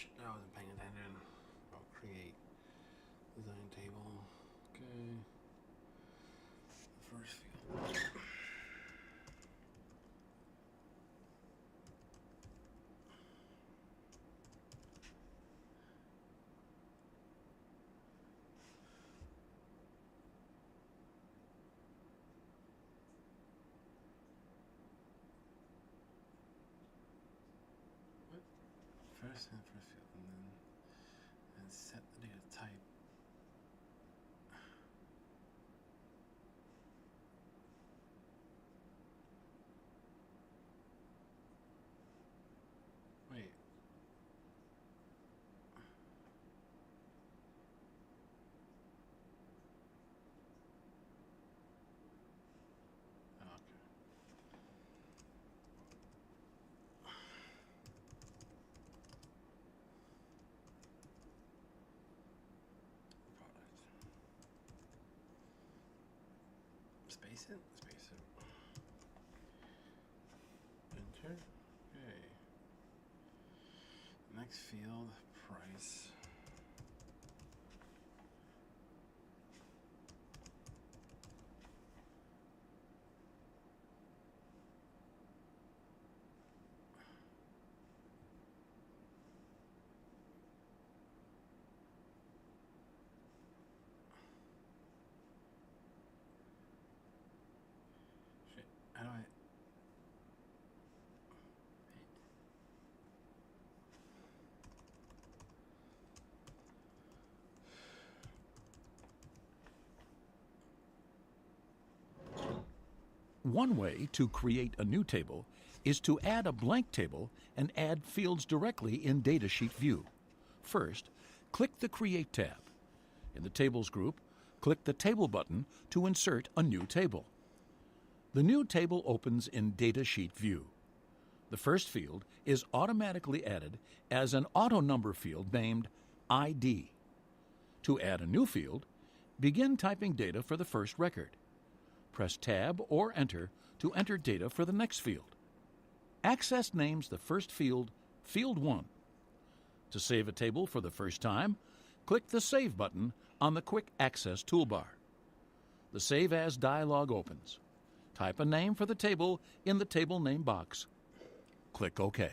I wasn't paying attention. I'll create design table. Okay. The first field. First and first field, and then set the data type. Wait. Oh, okay. Product. Space it. Space it. Enter. Okay. Next field, price. Shit. How do I? One way to create a new table is to add a blank table and add fields directly in Datasheet view. First, click the Create tab. In the Tables group, click the Table button to insert a new table. The new table opens in Datasheet view. The first field is automatically added as an auto number field named ID. To add a new field, begin typing data for the first record. Press Tab or Enter to enter data for the next field. Access names the first field Field 1. To save a table for the first time, click the Save button on the Quick Access toolbar. The Save As dialog opens. Type a name for the table in the Table Name box. Click OK.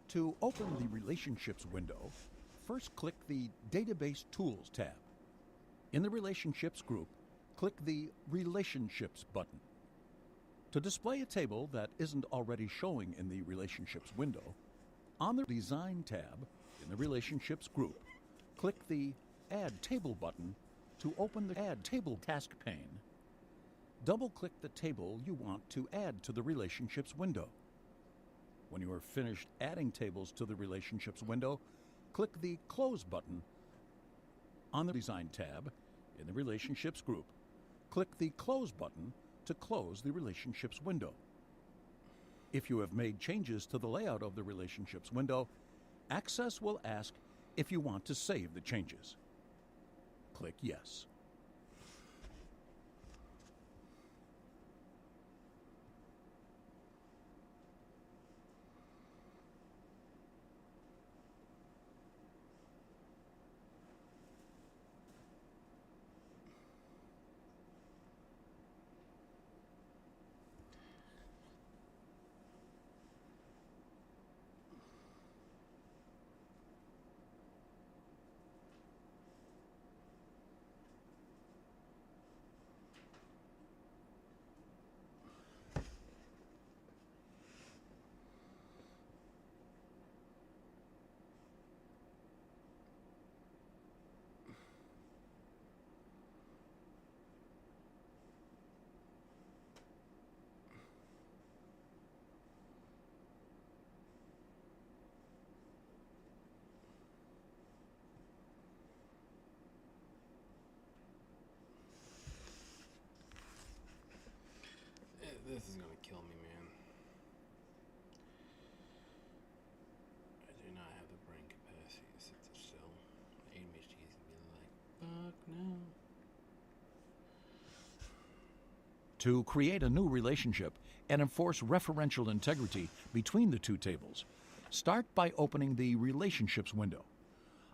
To open the Relationships window, first click the Database Tools tab. In the Relationships group, click the Relationships button. To display a table that isn't already showing in the Relationships window, on the Design tab in the Relationships group, click the Add Table button to open the Add Table task pane. Double-click the table you want to add to the Relationships window. When you are finished adding tables to the Relationships window, click the Close button. On the Design tab in the Relationships group, click the Close button to close the Relationships window. If you have made changes to the layout of the Relationships window, Access will ask if you want to save the changes. Click Yes. This is gonna kill me, man. I do not have the brain capacity to sit there still. My ADHD is gonna be like, fuck no. To create a new relationship and enforce referential integrity between the two tables, start by opening the Relationships window.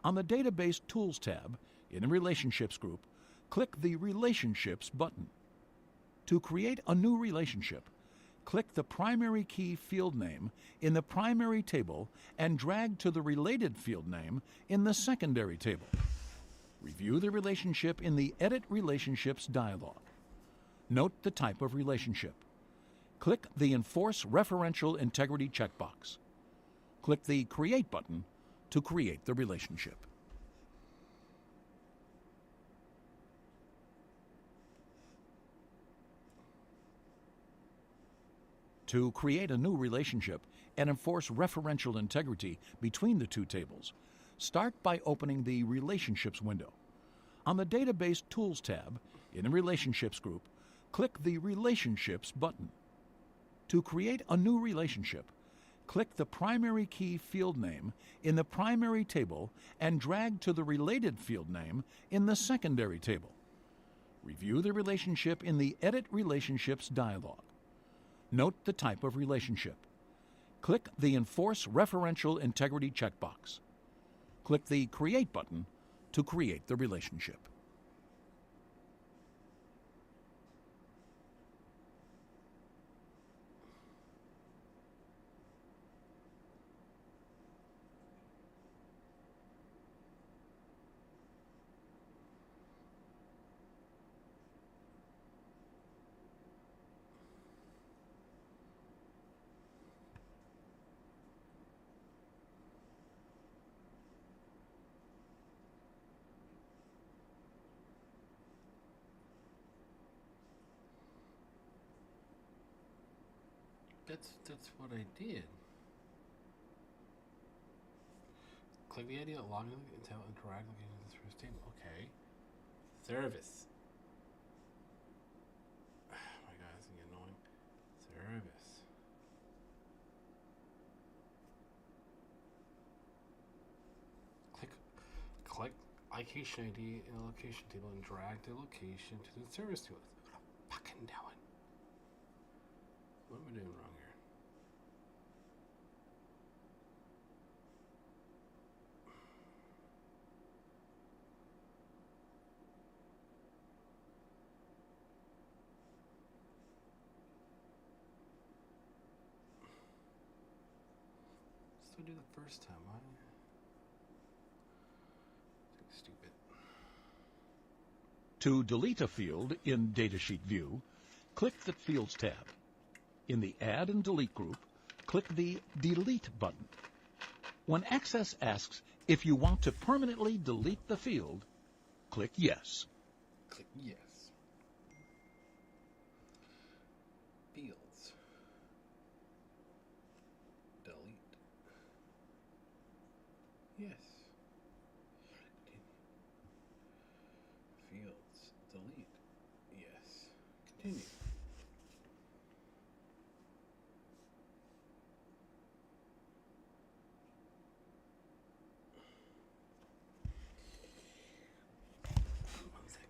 On the Database Tools tab in the Relationships group, click the Relationships button. To create a new relationship, click the primary key field name in the primary table and drag to the related field name in the secondary table. Review the relationship in the Edit Relationships dialog. Note the type of relationship. Click the Enforce Referential Integrity checkbox. Click the Create button to create the relationship. To create a new relationship and enforce referential integrity between the two tables, start by opening the Relationships window. On the Database Tools tab in the Relationships group, click the Relationships button. To create a new relationship, click the primary key field name in the primary table and drag to the related field name in the secondary table. Review the relationship in the Edit Relationships dialog. Note the type of relationship. Click the Enforce Referential Integrity checkbox. Click the Create button to create the relationship. That's what I did. Click the idea of logging until interact with this first table. Okay. Service. Oh my god, this is getting annoying. Service. Click location ID in the location table and drag the location to the service tool. What am I fucking doing? What am I doing wrong here? Still do the first time, huh? Stupid. To delete a field in Datasheet View, click the Fields tab. In the Add and Delete group, click the Delete button. When Access asks if you want to permanently delete the field, click Yes. Click Yes. Fields. Delete. Yes. Continue. Fields. Delete. Yes. Continue. One sec.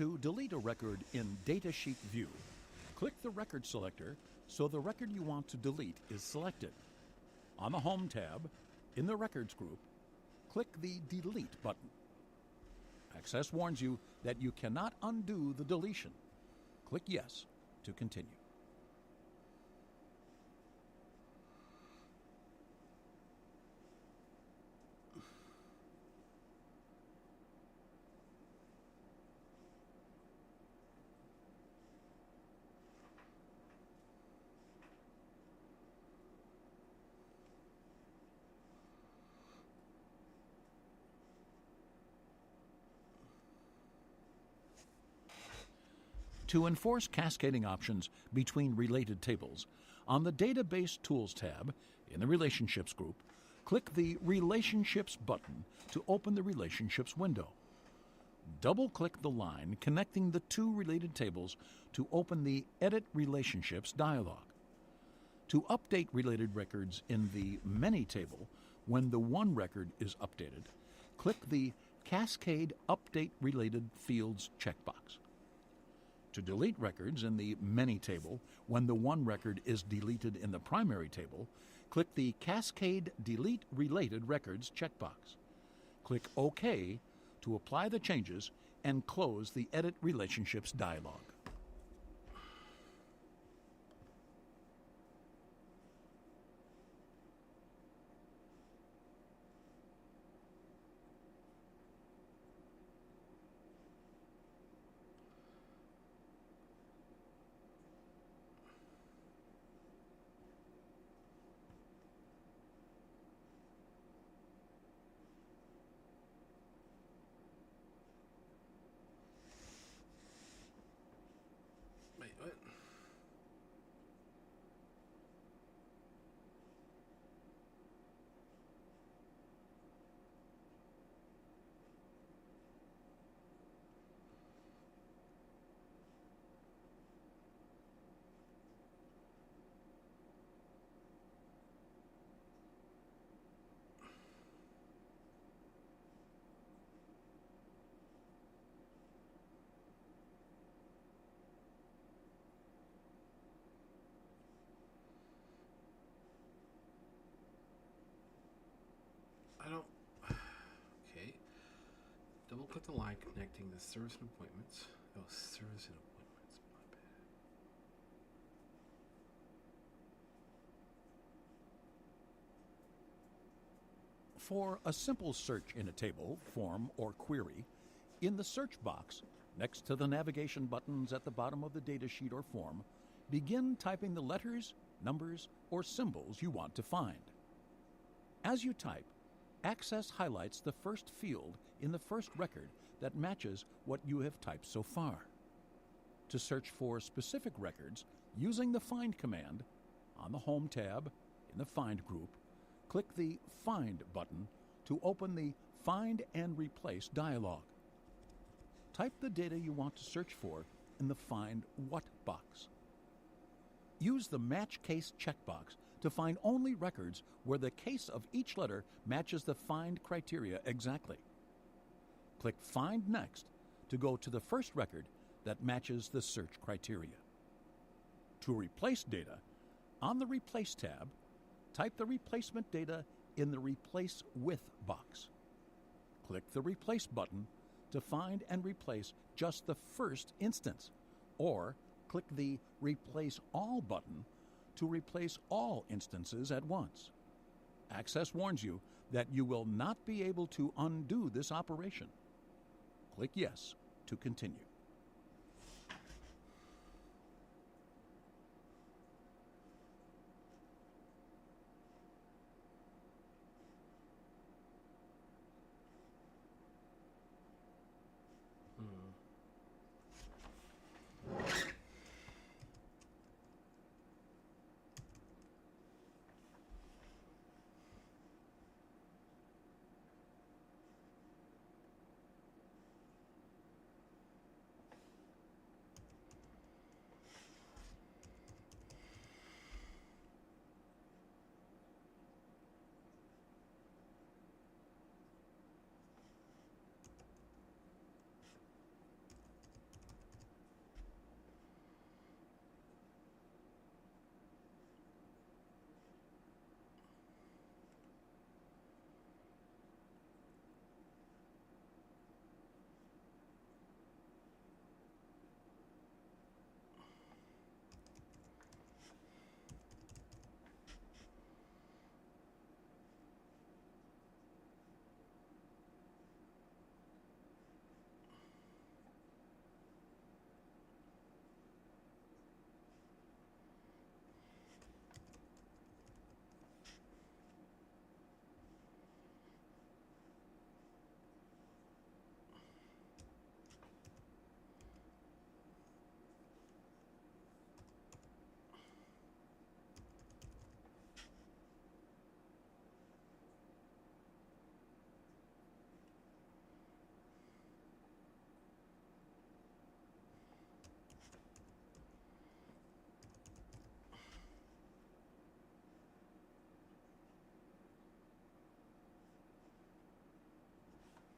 To delete a record in Datasheet View, click the record selector so the record you want to delete is selected. On the Home tab, in the Records group, click the Delete button. Access warns you that you cannot undo the deletion. Click Yes to continue. To enforce cascading options between related tables, on the Database Tools tab in the Relationships group, click the Relationships button to open the Relationships window. Double-click the line connecting the two related tables to open the Edit Relationships dialog. To update related records in the Many table, when the one record is updated, click the Cascade Update Related Fields checkbox. To delete records in the Many table, when the one record is deleted in the primary table, click the Cascade Delete Related Records checkbox. Click OK to apply the changes and close the Edit Relationships dialog. Wait, what? I don't. Okay. Double click the line connecting the service and appointments. Oh, service and appointments. My bad. For a simple search in a table, form, or query, in the search box, next to the navigation buttons at the bottom of the datasheet or form, begin typing the letters, numbers, or symbols you want to find. As you type, Access highlights the first field in the first record that matches what you have typed so far. To search for specific records using the Find command, on the Home tab in the Find group, click the Find button to open the Find and Replace dialog. Type the data you want to search for in the Find What box. Use the Match Case checkbox to find only records where the case of each letter matches the find criteria exactly. Click Find Next to go to the first record that matches the search criteria. To replace data, on the Replace tab, type the replacement data in the Replace With box. Click the Replace button to find and replace just the first instance, or click the Replace All button to replace all instances at once. Access warns you that you will not be able to undo this operation. Click Yes to continue.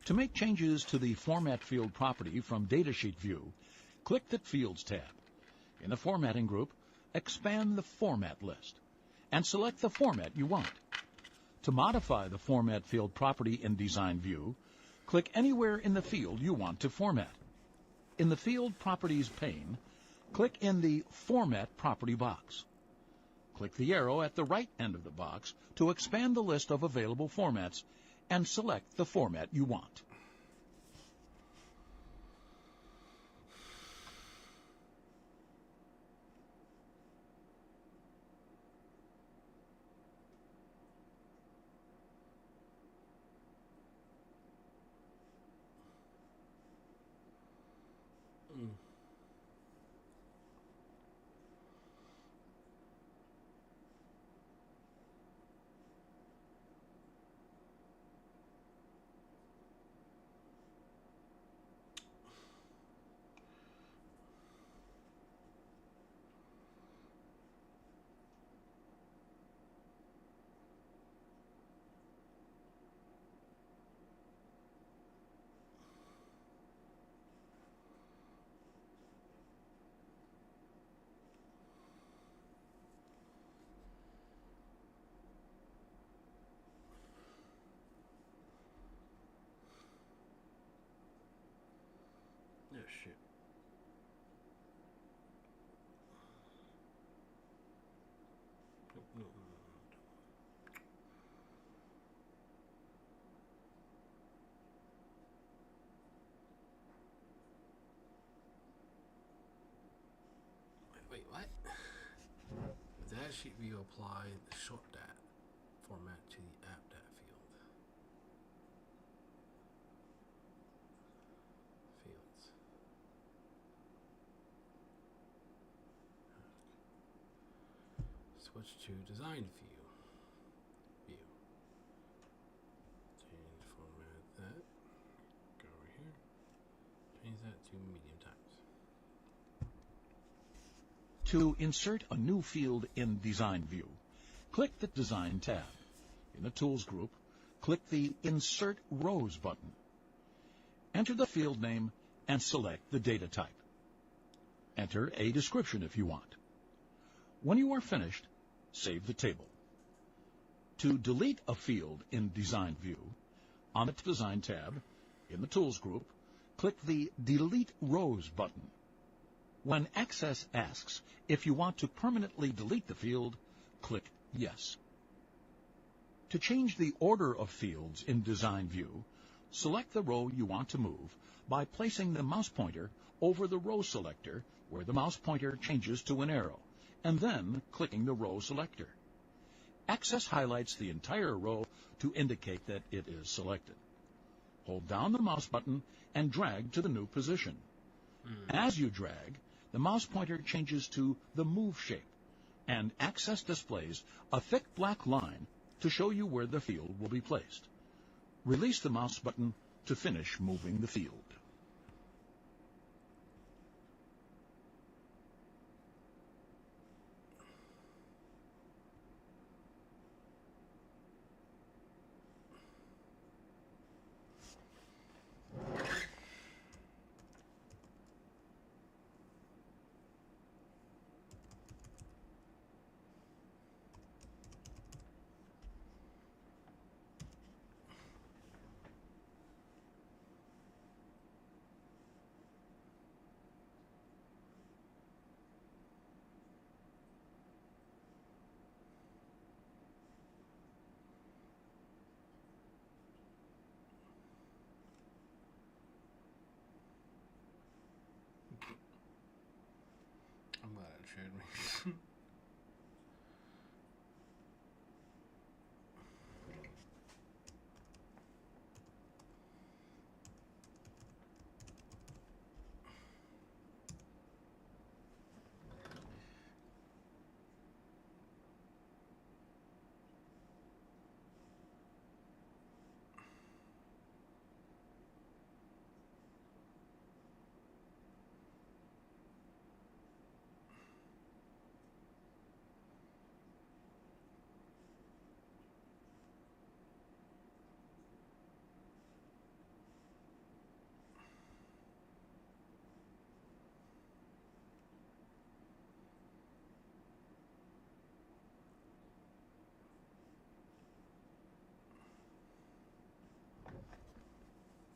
To make changes to the Format Field property from Datasheet view, click the Fields tab. In the Formatting group, expand the Format list and select the format you want. To modify the Format Field property in Design View, click anywhere in the field you want to format. In the Field Properties pane, click in the Format Property box. Click the arrow at the right end of the box to expand the list of available formats and select the format you want. Oh shit. Nope, no. Wait, what? That sheet view apply the short dat format to the app dat field. Fields. Switch to design view. Change format that. Go over here. Change that to medium times. To insert a new field in Design View, click the Design tab. In the Tools group, click the Insert Rows button. Enter the field name and select the data type. Enter a description if you want. When you are finished, save the table. To delete a field in Design View, on the Design tab, in the Tools group, click the Delete Rows button. When Access asks if you want to permanently delete the field, click Yes. To change the order of fields in Design View, select the row you want to move by placing the mouse pointer over the row selector where the mouse pointer changes to an arrow, and then clicking the row selector. Access highlights the entire row to indicate that it is selected. Hold down the mouse button and drag to the new position. As you drag, the mouse pointer changes to the move shape, and Access displays a thick black line to show you where the field will be placed. Release the mouse button to finish moving the field. I'm glad it showed me.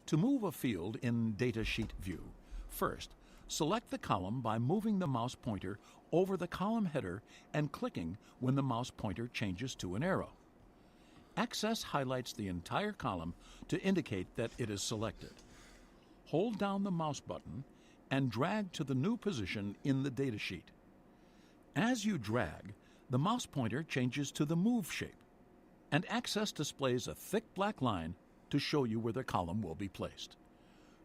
To move a field in Datasheet view, first, select the column by moving the mouse pointer over the column header and clicking when the mouse pointer changes to an arrow. Access highlights the entire column to indicate that it is selected. Hold down the mouse button and drag to the new position in the datasheet. As you drag, the mouse pointer changes to the move shape, and Access displays a thick black line to show you where the column will be placed.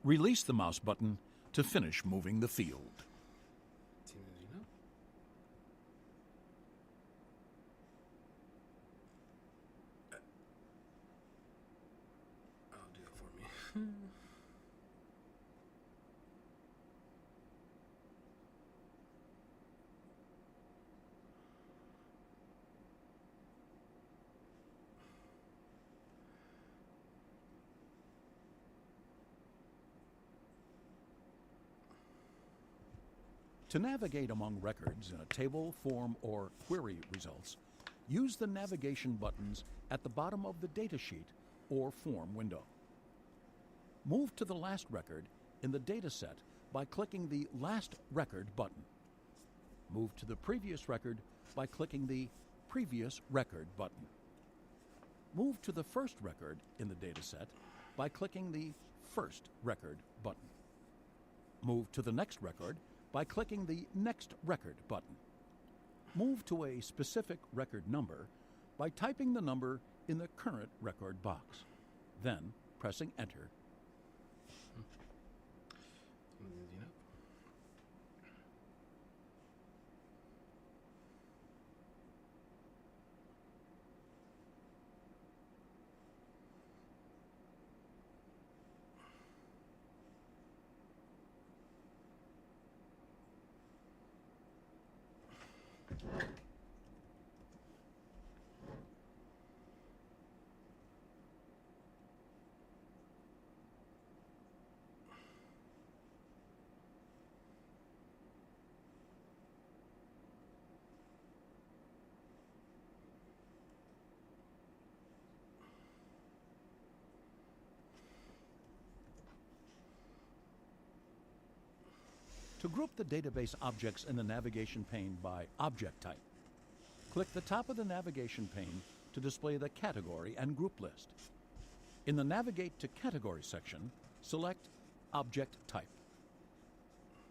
Release the mouse button to finish moving the field. I'll do it for me. To navigate among records in a table, form, or query results, use the navigation buttons at the bottom of the datasheet or form window. Move to the last record in the dataset by clicking the Last Record button. Move to the previous record by clicking the Previous Record button. Move to the first record in the dataset by clicking the First Record button. Move to the next record by clicking the Next Record button. Move to a specific record number by typing the number in the current record box, then pressing Enter. To group the database objects in the navigation pane by object type, click the top of the navigation pane to display the category and group list. In the Navigate to Category section, select Object Type.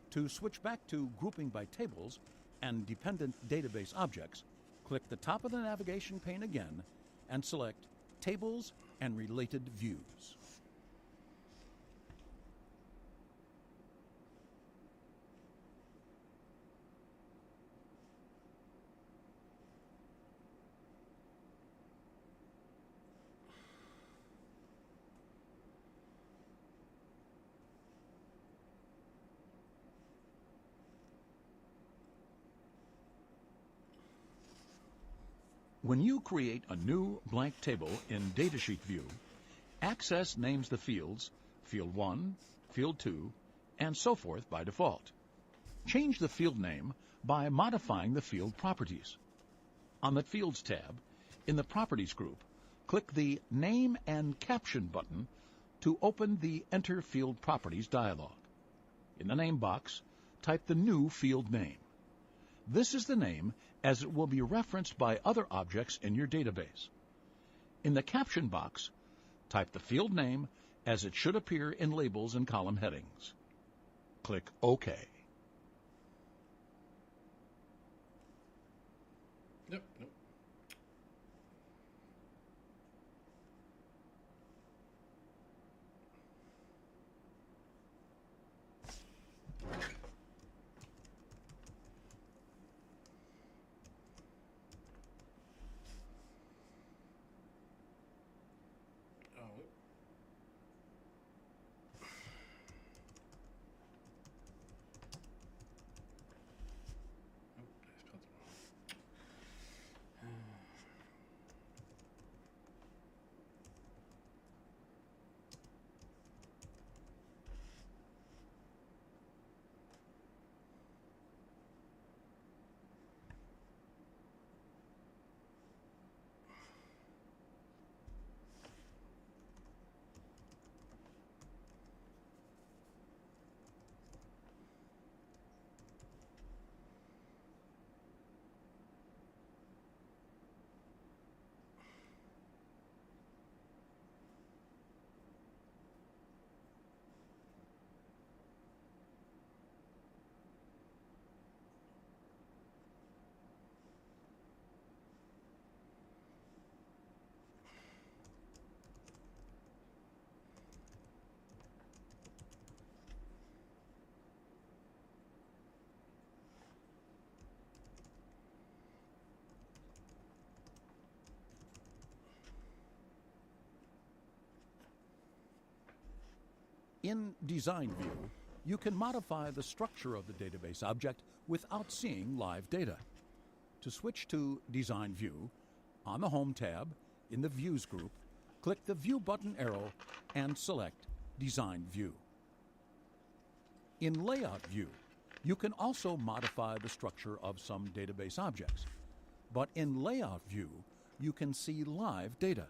To switch back to grouping by tables and dependent database objects, click the top of the navigation pane again and select Tables and Related Views. When you create a new blank table in Datasheet view, Access names the fields Field 1, Field 2, and so forth by default. Change the field name by modifying the field properties. On the Fields tab, in the Properties group, click the Name and Caption button to open the Enter Field Properties dialog. In the name box, type the new field name. This is the name as it will be referenced by other objects in your database. In the caption box, type the field name as it should appear in labels and column headings. Click OK. Nope. In Design View, you can modify the structure of the database object without seeing live data. To switch to Design View, on the Home tab, in the Views group, click the View button arrow and select Design View. In Layout View, you can also modify the structure of some database objects. But in Layout View, you can see live data.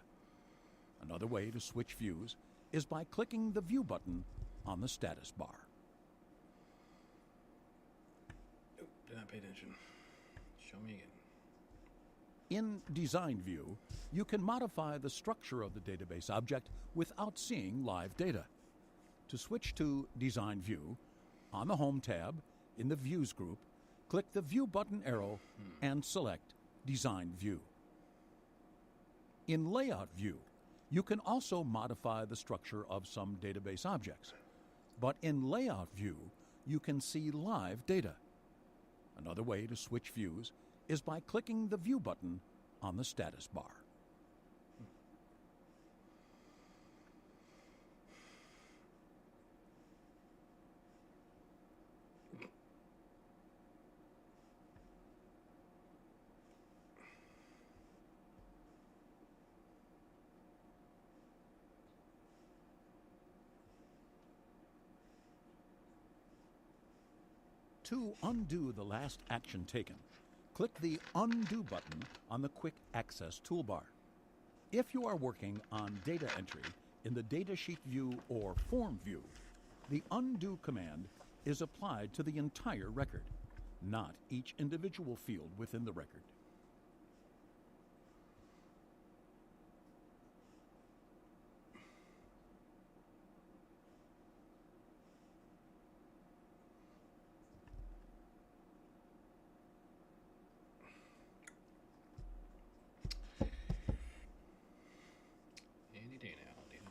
Another way to switch views is by clicking the View button on the status bar. Oh, did not pay attention. Show me again. In Design View, you can modify the structure of the database object without seeing live data. To switch to Design View, on the Home tab, in the Views group, click the View button arrow and select Design View. In Layout View, you can also modify the structure of some database objects. But in Layout View, you can see live data. Another way to switch views is by clicking the View button on the status bar. To undo the last action taken, click the Undo button on the Quick Access toolbar. If you are working on data entry in the Datasheet view or Form view, the Undo command is applied to the entire record, not each individual field within the record. Any day now, Dana.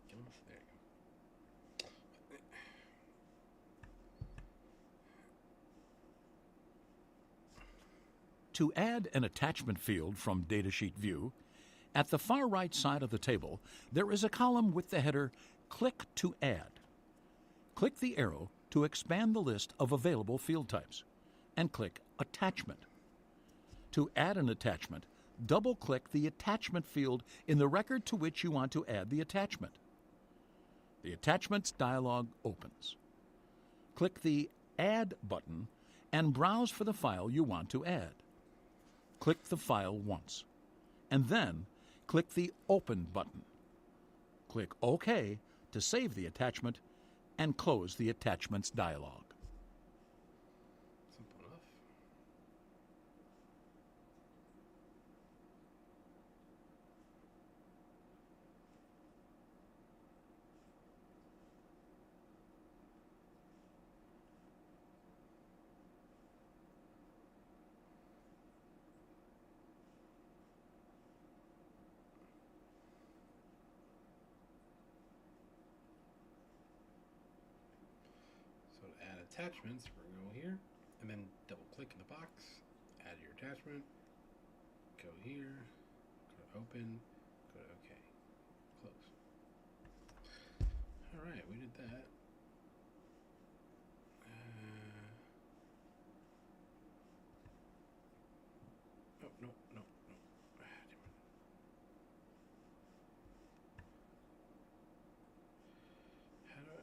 Come on, there you go. To add an attachment field from Datasheet view, at the far right side of the table, there is a column with the header Click to Add. Click the arrow to expand the list of available field types, and click Attachment. To add an attachment, double-click the attachment field in the record to which you want to add the attachment. The Attachments dialog opens. Click the Add button and browse for the file you want to add. Click the file once, and then click the Open button. Click OK to save the attachment and close the Attachments dialog. Simple enough. So to add attachments, we're going to go here and then double click in the box, add your attachment, go here, go to open, go to OK, close. Alright, we did that. Oh, no, no, no. Damn it. How do I...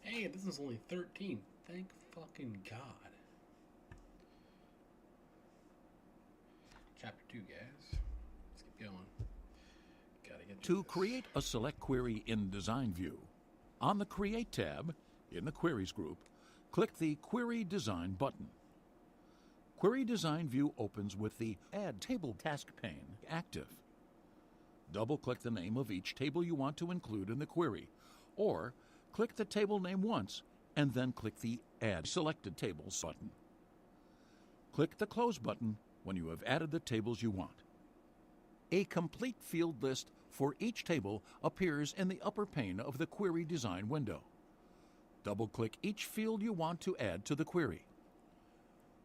Hey, this is only 13. Thank fucking God. Chapter 2, guys. Let's keep going. Gotta get To this. create a select query in Design View, on the Create tab in the Queries group, click the Query Design button. Query Design view opens with the Add Table task pane active. Double-click the name of each table you want to include in the query, or click the table name once and then click the Add Selected Tables button. Click the Close button when you have added the tables you want. A complete field list for each table appears in the upper pane of the Query Design window. Double-click each field you want to add to the query.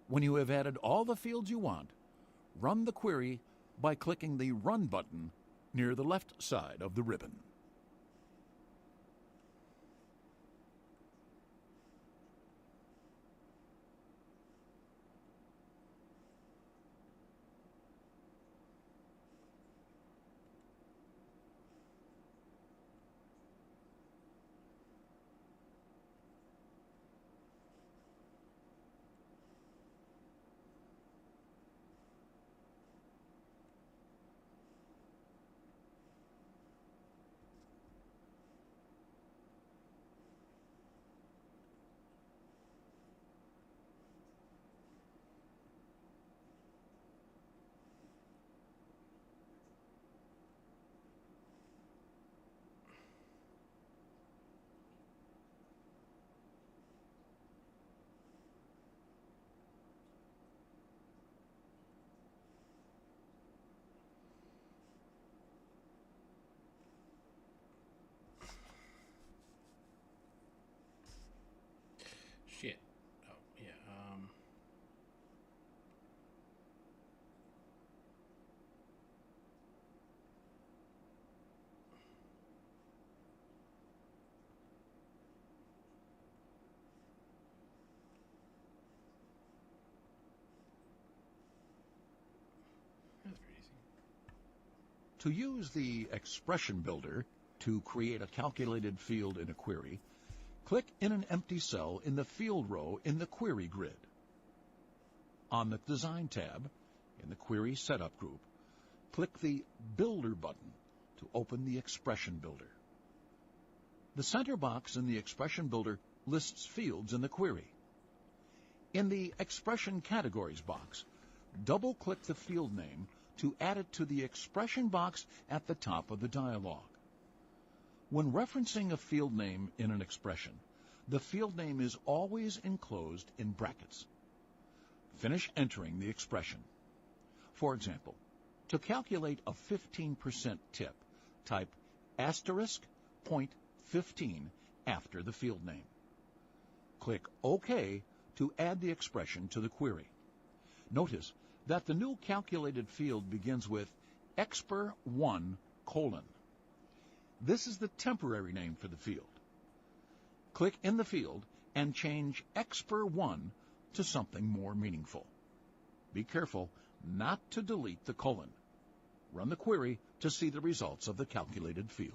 When you have added all the fields you want, run the query by clicking the Run button near the left side of the ribbon. Shit. Oh, yeah. That's pretty easy. To use the Expression Builder to create a calculated field in a query, click in an empty cell in the field row in the query grid. On the Design tab, in the Query Setup group, click the Builder button to open the Expression Builder. The center box in the Expression Builder lists fields in the query. In the Expression Categories box, double-click the field name to add it to the expression box at the top of the dialog. When referencing a field name in an expression, the field name is always enclosed in brackets. Finish entering the expression. For example, to calculate a 15% tip, type *.15 after the field name. Click OK to add the expression to the query. Notice that the new calculated field begins with exper1:. This is the temporary name for the field. Click in the field and change exper1 to something more meaningful. Be careful not to delete the colon. Run the query to see the results of the calculated field.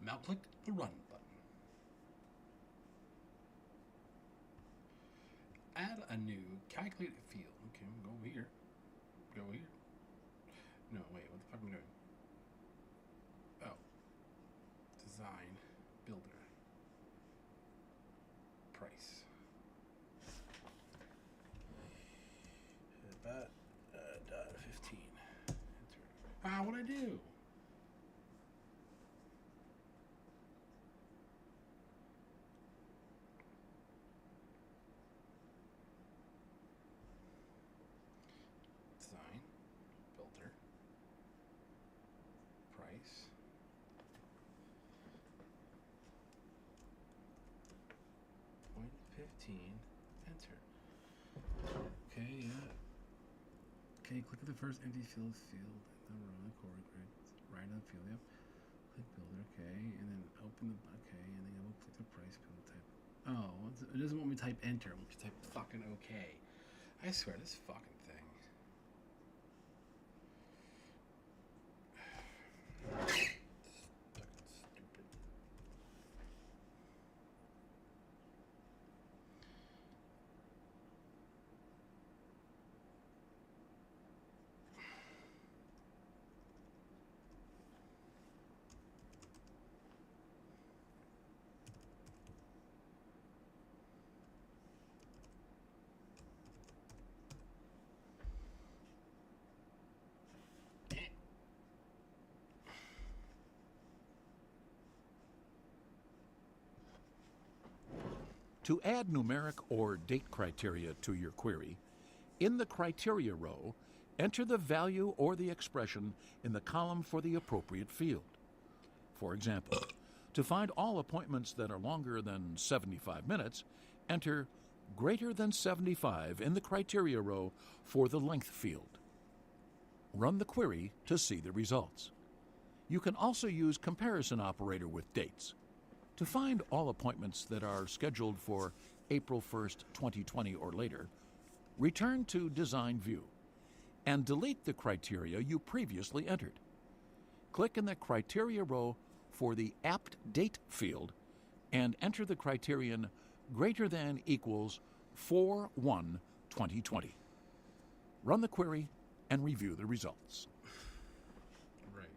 Now click the Run button. Add a new calculated field. Okay, we'll go over here. Go here. No, wait, what the fuck am I doing? Oh. Design Builder. Price. About $15. Ah, what'd I do? enter. Okay, yeah. Okay, click the first empty field in the row, right on the field, yep. Click builder, okay, and then open the, okay, and then we'll click the price field type. Oh, it doesn't want me to type enter, it wants me to type fucking okay. I swear, this fucking thing. Fucking stupid. To add numeric or date criteria to your query, in the criteria row, enter the value or the expression in the column for the appropriate field. For example, to find all appointments that are longer than 75 minutes, enter greater than 75 in the criteria row for the length field. Run the query to see the results. You can also use comparison operator with dates. To find all appointments that are scheduled for April 1st, 2020 or later, return to Design View and delete the criteria you previously entered. Click in the criteria row for the apt date field and enter the criterion greater than equals 4/1/2020. Run the query and review the results. Right.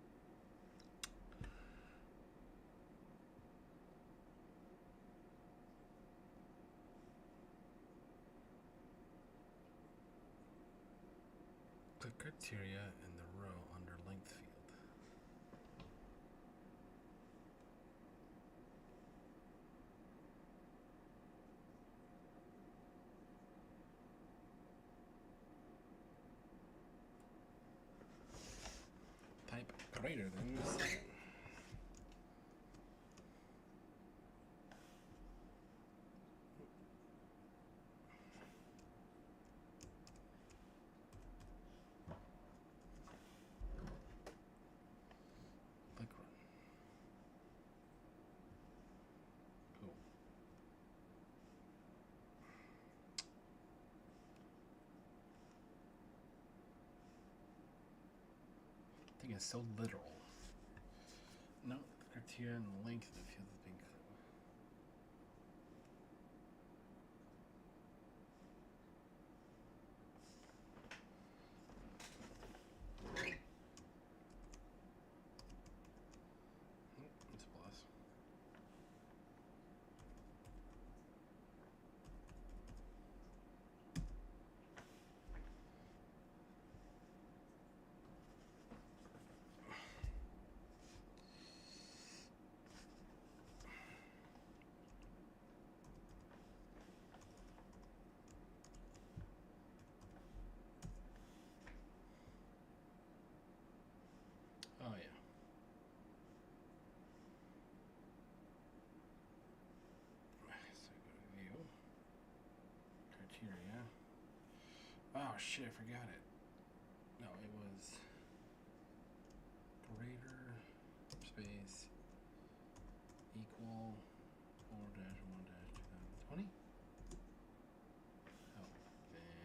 Click criteria in the row under length field. Type greater than 7. Click run. Cool. I think it's so literal. No, the criteria and the length of the field is being it's a plus. Oh yeah. So go to view. Criteria. Oh shit, I forgot it. No, it was greater space equal 4-1-2020. Oh, and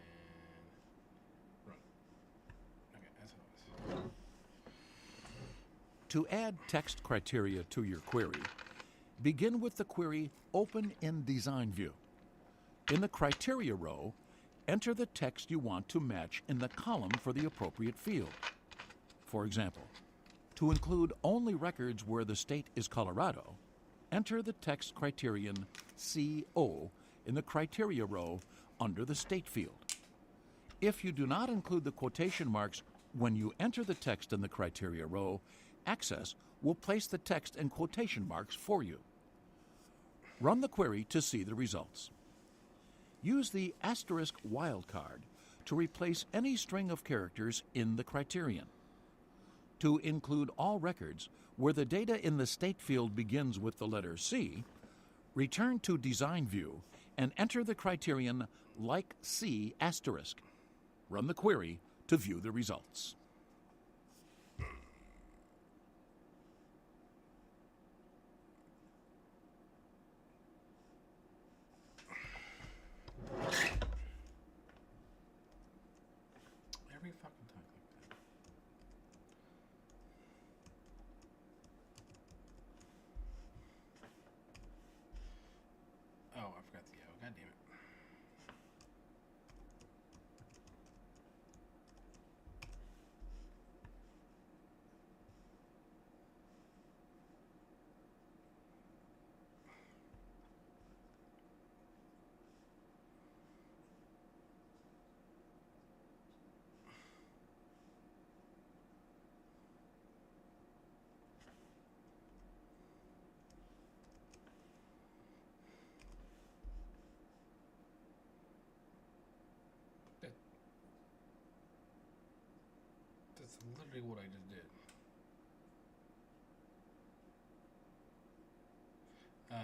run. Okay, that's what it was. To add text criteria to your query, begin with the query Open in Design View. In the criteria row, enter the text you want to match in the column for the appropriate field. For example, to include only records where the state is Colorado, enter the text criterion CO in the criteria row under the state field. If you do not include the quotation marks when you enter the text in the criteria row, Access will place the text and quotation marks for you. Run the query to see the results. Use the asterisk wildcard to replace any string of characters in the criterion. To include all records where the data in the state field begins with the letter C, return to Design View and enter the criterion like C***. Run the query to view the results. Every fucking time like that. Oh, I forgot the God damn it. That's literally what I just did. Oh.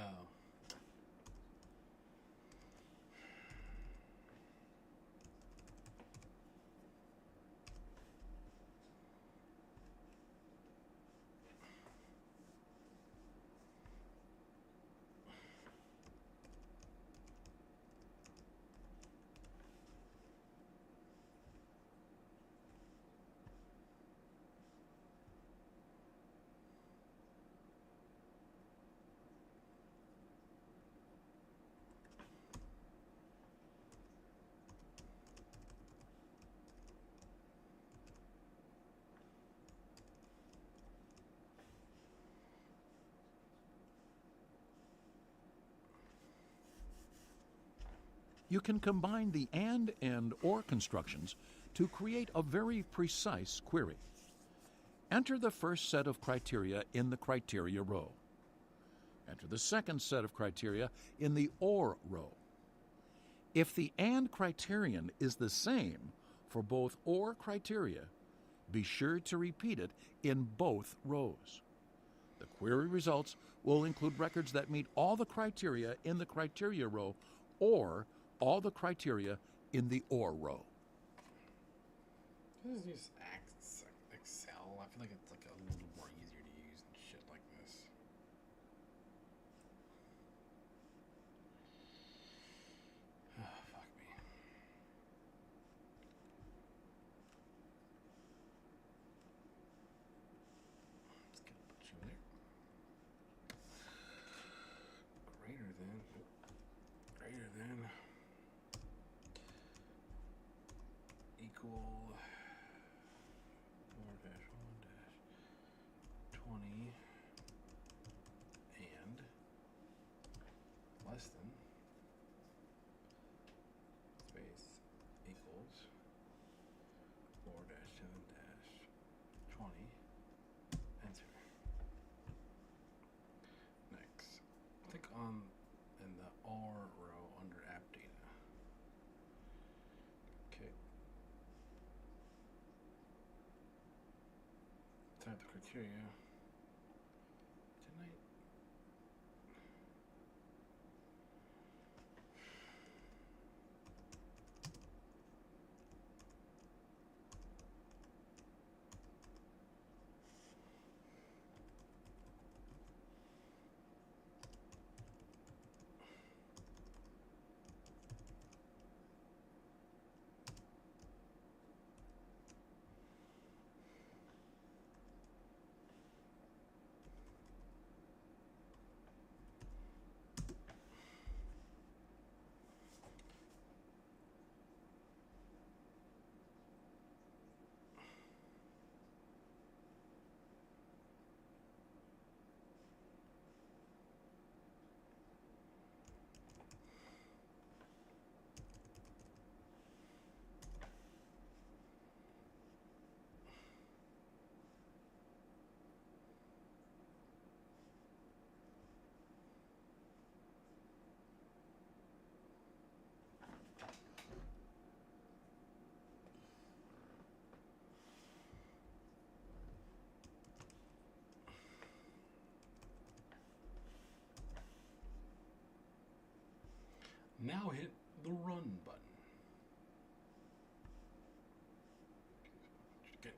You can combine the and or constructions to create a very precise query. Enter the first set of criteria in the criteria row. Enter the second set of criteria in the or row. If the and criterion is the same for both or criteria, be sure to repeat it in both rows. The query results will include records that meet all the criteria in the criteria row or all the criteria in the or row. Just use Excel. I feel like it's like a little more easier to use and shit like this. Oh, fuck me. Let's get a bunch over there. Greater than equal 4-1-20 and less than space equals 4-7-20 enter. Next, click on in the R row under app data. Okay. Type the criteria. Tonight. Now hit the run button. Okay.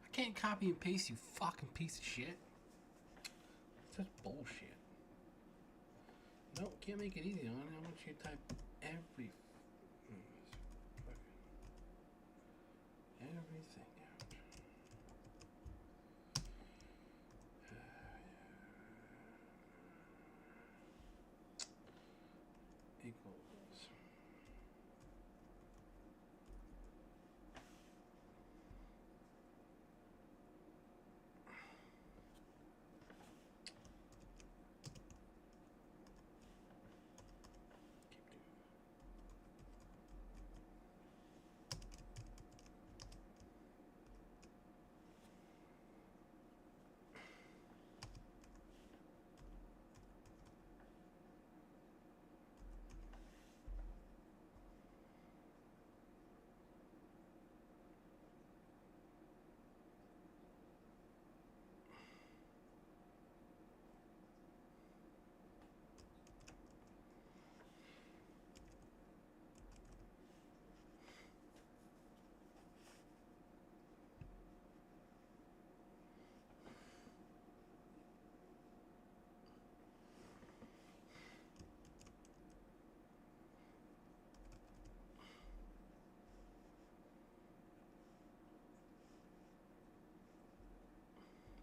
I can't copy and paste, you fucking piece of shit. Such bullshit. No, can't make it easy on it. I want you to type everything out. Equals.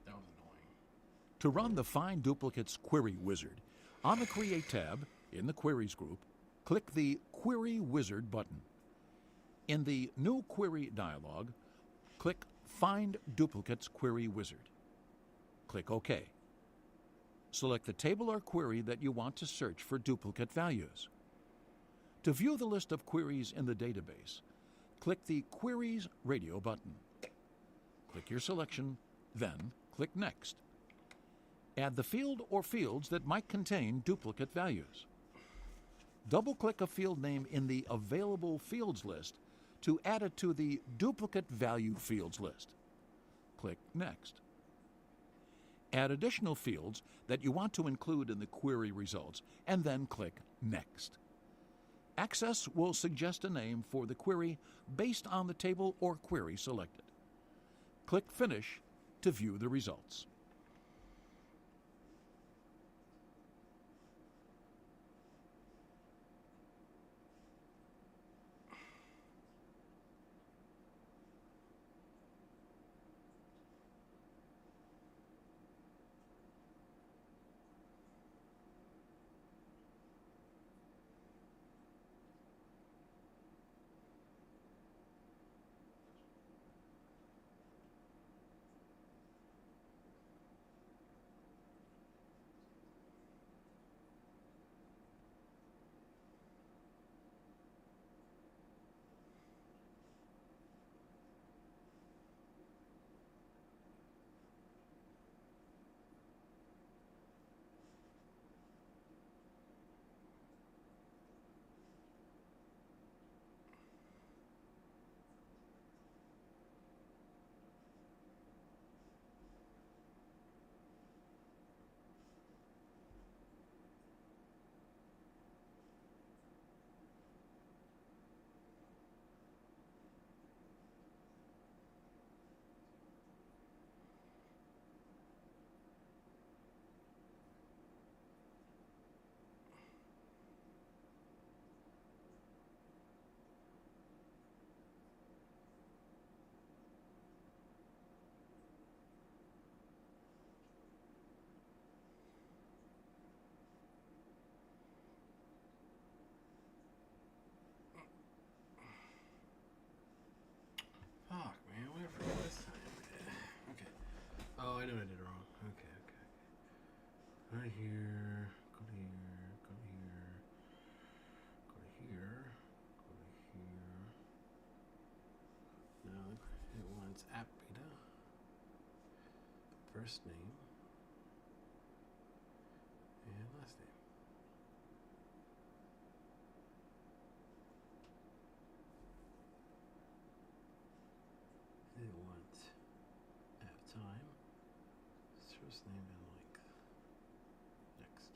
That was annoying. To run the Find Duplicates Query Wizard, on the Create tab in the Queries group, click the Query Wizard button. In the New Query dialog, click Find Duplicates Query Wizard. Click OK. Select the table or query that you want to search for duplicate values. To view the list of queries in the database, click the Queries Radio button. Click your selection, then click Next. Add the field or fields that might contain duplicate values. Double-click a field name in the Available Fields list to add it to the Duplicate Value Fields list. Click Next. Add additional fields that you want to include in the query results, and then click Next. Access will suggest a name for the query based on the table or query selected. Click Finish to view the results. right here, go to here, go to here, go to here, go to here. Now it wants app beta, first name, and last name. It wants app time, first name, and length. Next.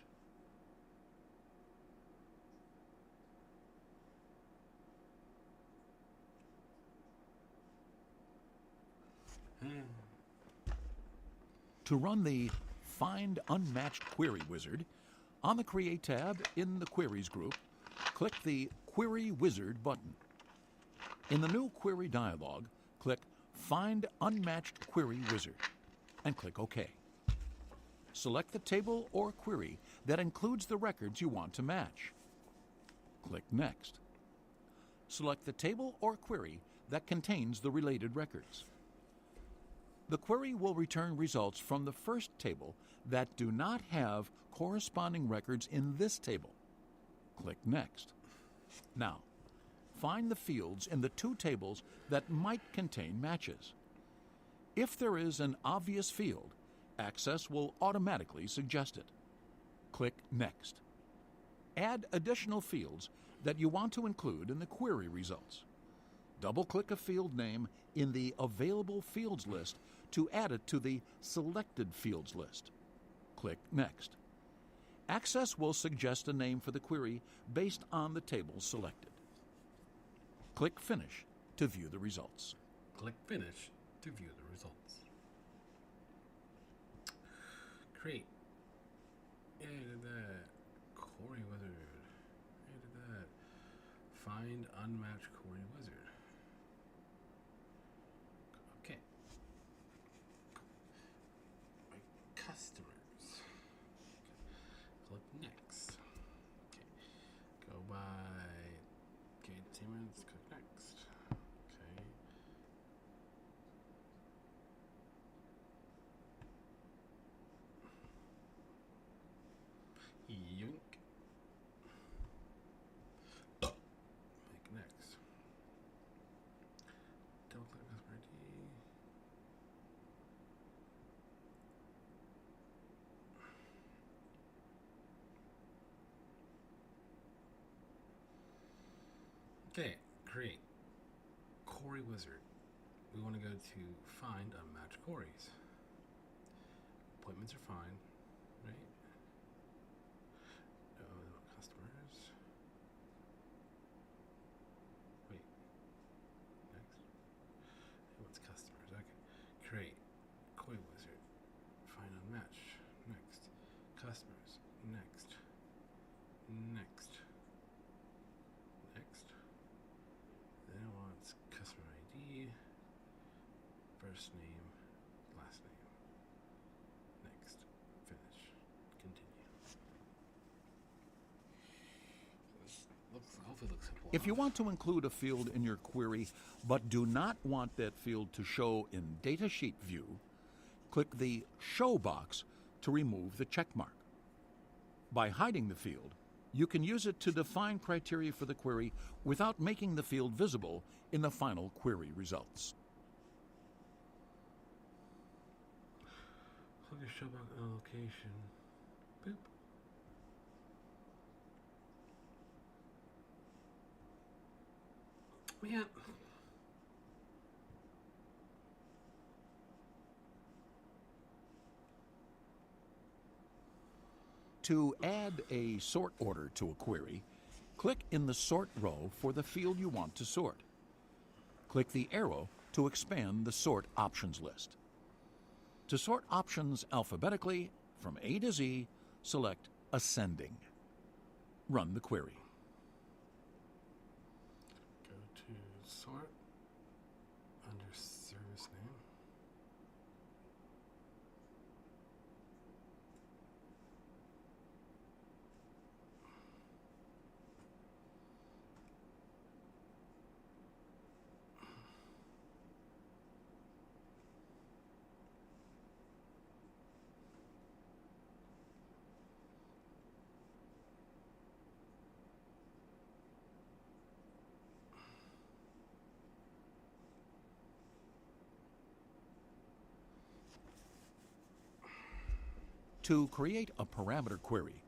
To run the Find Unmatched Query wizard, on the Create tab in the Queries group, click the Query Wizard button. In the new Query dialog, click Find Unmatched Query Wizard and click OK. Select the table or query that includes the records you want to match. Click Next. Select the table or query that contains the related records. The query will return results from the first table that do not have corresponding records in this table. Click Next. Now, find the fields in the two tables that might contain matches. If there is an obvious field, Access will automatically suggest it. Click Next. Add additional fields that you want to include in the query results. Double-click a field name in the Available Fields list to add it to the Selected Fields list. Click Next. Access will suggest a name for the query based on the table selected. Click Finish to view the results. Click Finish to view the results. Create. Edit that. Query wizard. Edit that. Find unmatched query wizard. Okay. My customers. Click next. Okay. Go by gate payments. Click next. Okay. Yoink. Make next. Double click customer ID. Okay, create. Query wizard. We want to go to find unmatched queries. Appointments are fine, right? Customers. Wait. Next. What's customers? Okay. Create. Query wizard. Find unmatched. Next. Customers. Next. Next. Next. Then it wants customer ID. First name. Last name. Next. Finish. Continue. Hopefully looks simple. If you want to include a field in your query but do not want that field to show in Datasheet view, click the Show box to remove the check mark. By hiding the field, you can use it to define criteria for the query without making the field visible in the final query results. Click the Show box allocation. Boop. Man. To add a sort order to a query, click in the Sort row for the field you want to sort. Click the arrow to expand the Sort Options list. To sort options alphabetically, from A to Z, select Ascending. Run the query. Go to sort under service name. To create a parameter query,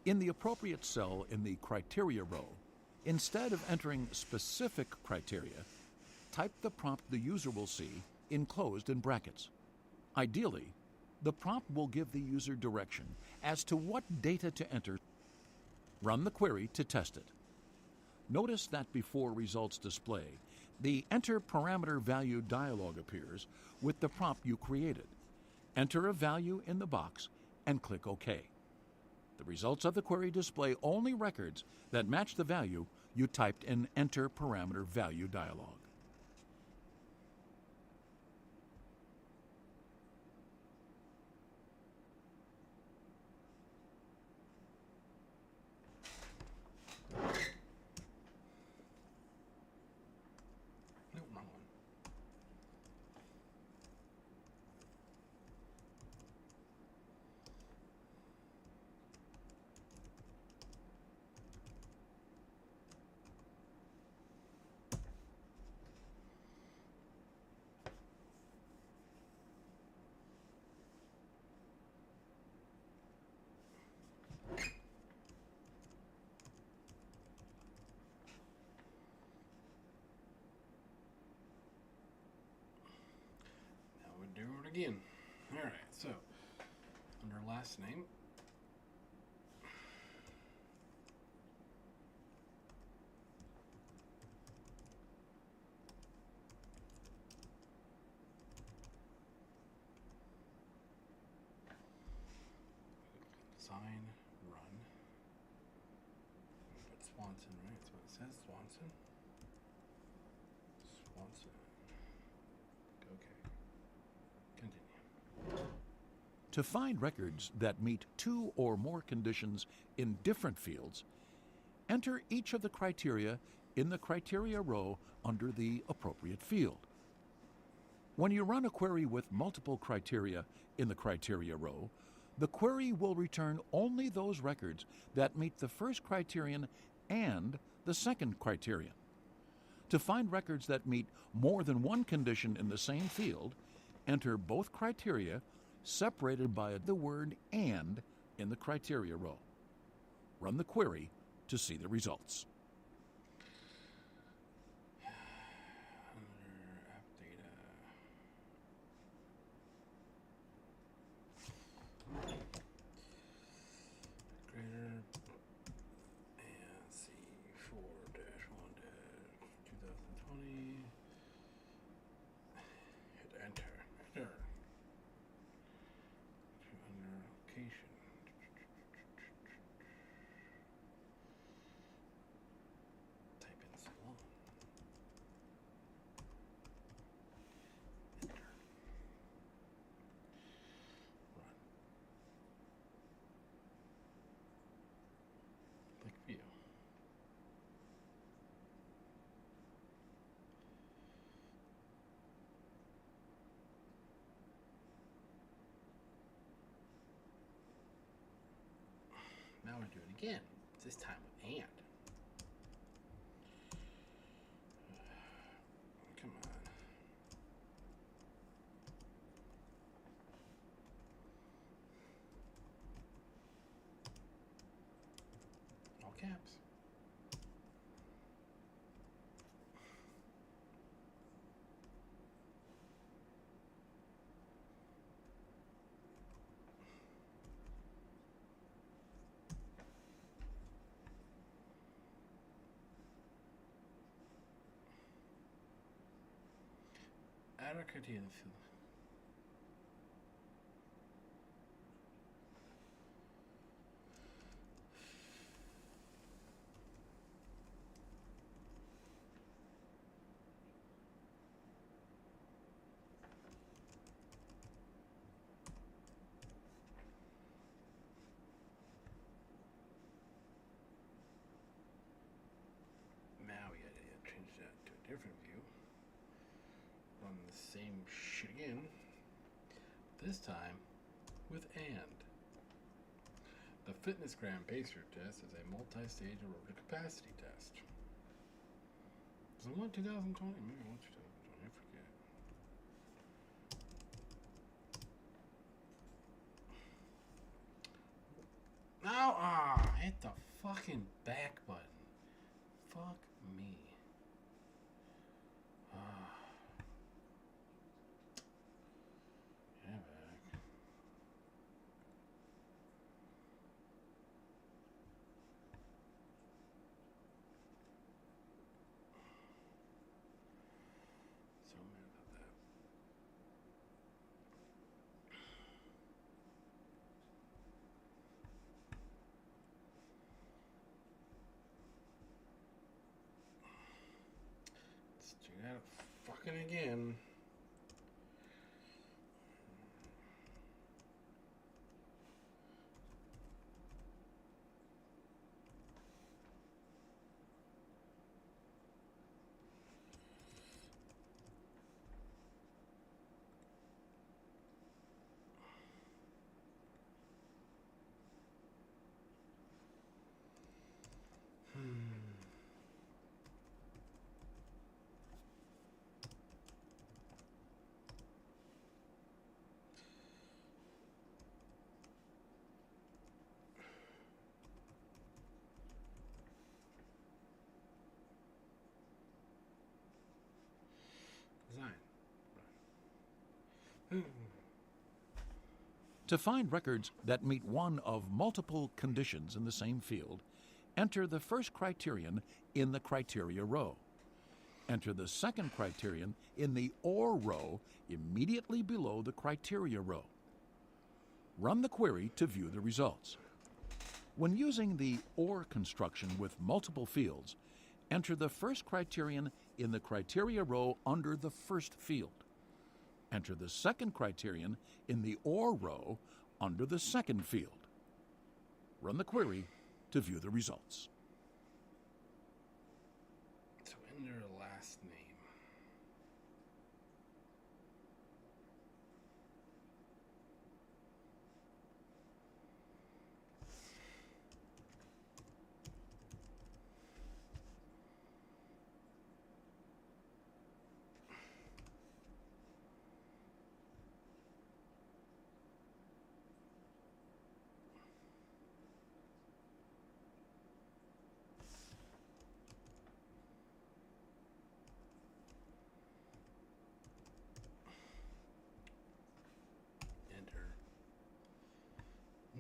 in the appropriate cell in the criteria row, instead of entering specific criteria, type the prompt the user will see enclosed in brackets. Ideally, the prompt will give the user direction as to what data to enter. Run the query to test it. Notice that before results display, the Enter Parameter Value dialog appears with the prompt you created. Enter a value in the box and click OK. The results of the query display only records that match the value you typed in Enter Parameter Value dialog. Nope, wrong one. Now we do it again. All right, so under last name, design, run. Put Swanson, right? That's what it says, Swanson. Swanson. Okay. Continue. To find records that meet 2 or more conditions in different fields, enter each of the criteria in the criteria row under the appropriate field. When you run a query with multiple criteria in the criteria row, the query will return only those records that meet the first criterion and the second criterion. To find records that meet more than one condition in the same field, enter both criteria separated by the word "and" in the criteria row. Run the query to see the results. Under app data. Greater and C4-1-2020. Hit enter. Enter. Under location. Type in Ceylon. Enter. Run. Click view. Now we do it again. This time with and. Come on. All caps. Add a criteria in the field. Now we gotta change that to a different view. Run the same shit again. This time with and. The fitnessgram pacer test is a multi-stage aerobic capacity test. Is it what, 2020? Maybe it was 2020, I forget. I hit the fucking back button. Fuck me. Yeah, back. So mad about that. Let's do that fucking again. Design. To find records that meet one of multiple conditions in the same field, enter the first criterion in the criteria row. Enter the second criterion in the OR row immediately below the criteria row. Run the query to view the results. When using the OR construction with multiple fields, enter the first criterion in the criteria row under the first field. Enter the second criterion in the OR row under the second field. Run the query to view the results. So enter last name.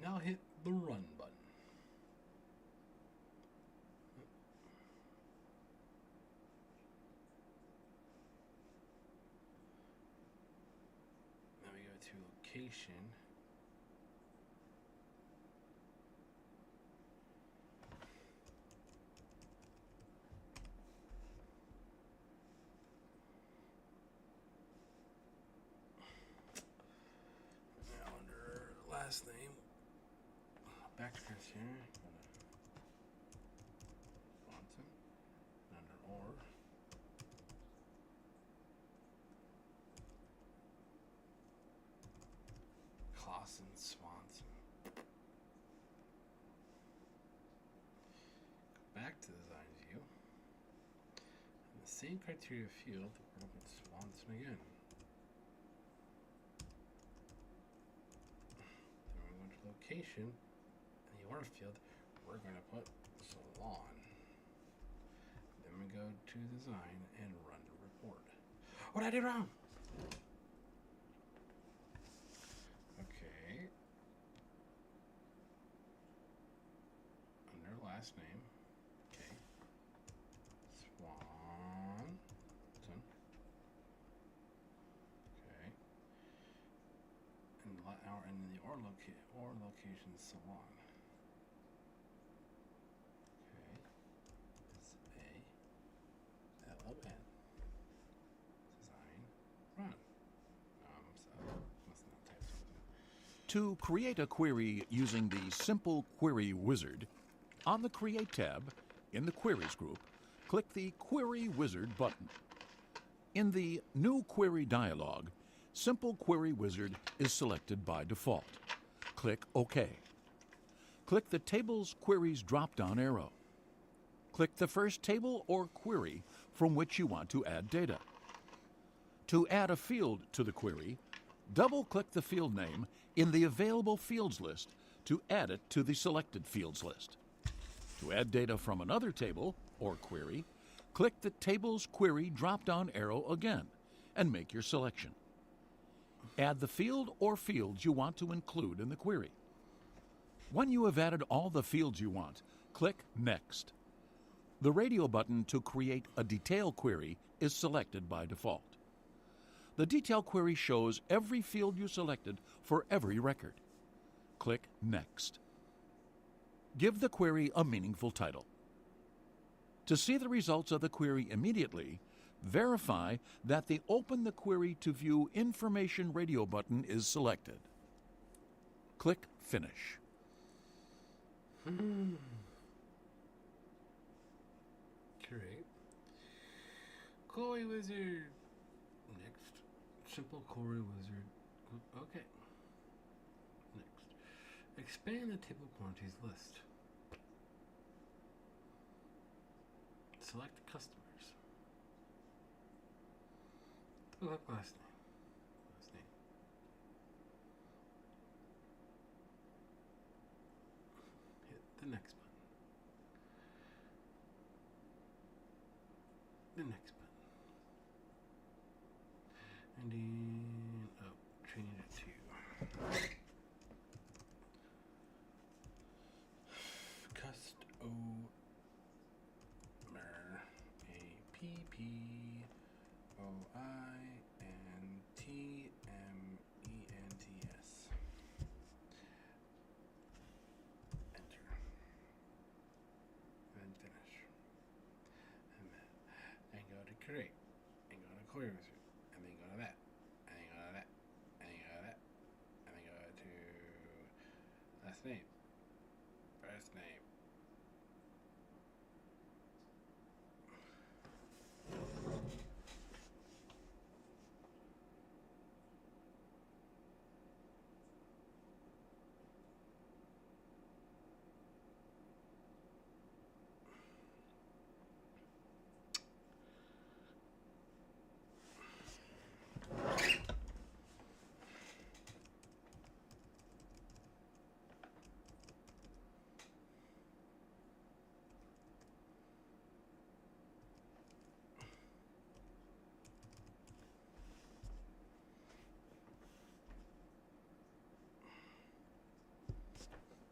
Now hit the run button. Now we go to location. Now under last name. Back to this here, Swanson, under OR, Clausen, Swanson. Go back to design view, and the same criteria field, we're going to Swanson again. Then we're going to location. Order field, we're going to put salon. Then we go to design and run the report. What did I do wrong? Okay. Under last name. Okay. Swanson. Okay. And the or location salon. To create a query using the Simple Query Wizard, on the Create tab in the Queries group, click the Query Wizard button. In the New Query dialog, Simple Query Wizard is selected by default. Click OK. Click the Tables Queries drop-down arrow. Click the first table or query from which you want to add data. To add a field to the query, double-click the field name in the Available Fields list to add it to the Selected Fields list. To add data from another table or query, click the Table's Query drop-down arrow again and make your selection. Add the field or fields you want to include in the query. When you have added all the fields you want, click Next. The radio button to create a detail query is selected by default. The detail query shows every field you selected for every record. Click Next. Give the query a meaningful title. To see the results of the query immediately, verify that the Open the Query to View Information radio button is selected. Click Finish. Create. Query wizard. Next. Simple query wizard. Okay. Next. Expand the table quantities list. Select customers. Select last name. Last name. Hit the next button. The next button. And then, change it to customer, APPOINTMENTS. Enter. And finish. And go to create. And go to query wizard. And then go to that. And then go to that. And then go to that. And then go to last name. First name.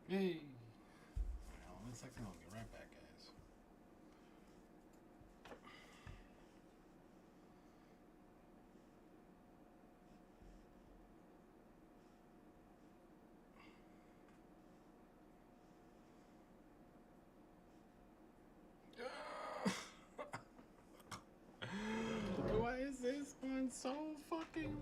Hey! Hold on 1 second, I'll be right back, guys. Why is this one so fucking